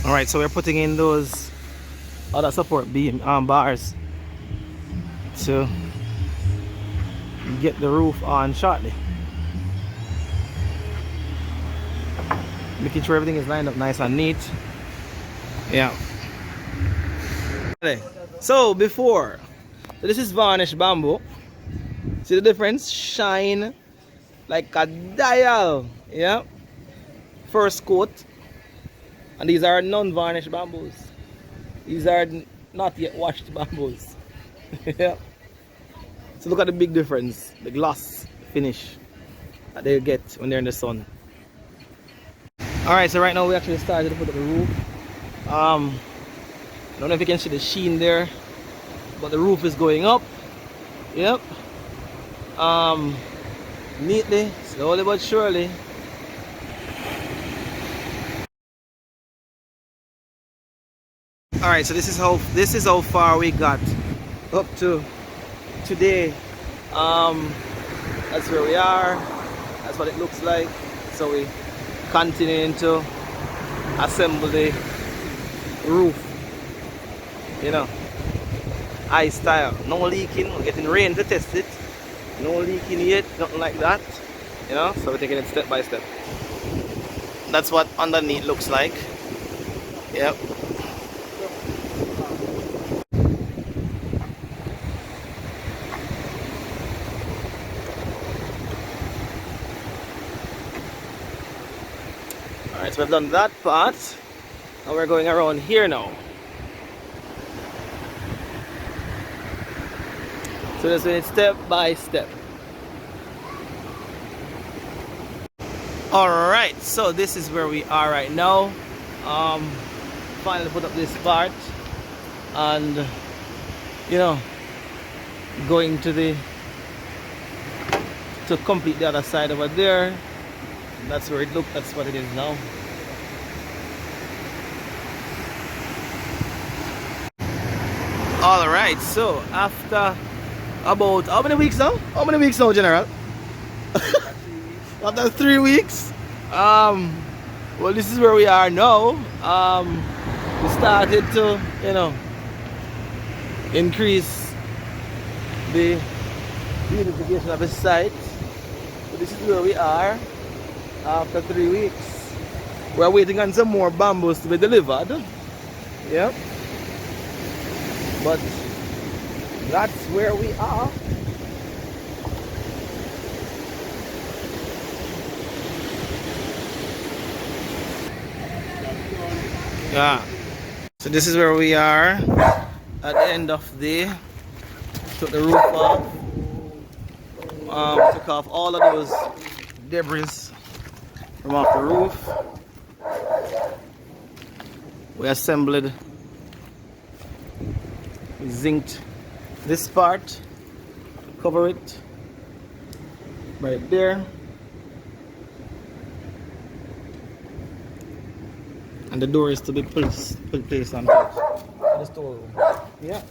All right, so we're putting in those other support beam bars to get the roof on shortly. Making sure everything is lined up nice and neat. Yeah. Okay. So before, this is varnished bamboo. See the difference? Shine like a dial. Yeah. First coat. And these are non-varnished bamboos. These are not yet washed bamboos. Yeah. So look at the big difference, the gloss finish that they get when they're in the sun. Alright, so right now we actually started to put up the roof. I don't know if you can see the sheen there, but the roof is going up. Yep. Neatly, slowly but surely. Alright, so this is how far we got up to today. That's where we are. That's what it looks like. So we continuing to assemble the roof. You know, ice style. No leaking. We're getting rain to test it. No leaking yet. Nothing like that. You know, so we're taking it step by step. That's what underneath looks like. Yep. Alright, so we've done that part. Now we're going around here now. So just doing it step by step. Alright, so this is where we are right now. Finally put up this part. And you know, going to complete the other side over there. That's where it looked, that's what it is now. Alright, so after about how many weeks now? How many weeks now, General? After 3 weeks. Well, this is where we are now. We started to, you know, increase the beautification of the site. So this is where we are after 3 weeks. We're waiting on some more bamboos to be delivered. Yep. But that's where we are. Yeah. So this is where we are at the end of the day. Took the roof off. Took off all of those debris from off the roof. We assembled, we zinced this part, cover it right there, and the door is to be placed on top. The storeroom. Yeah.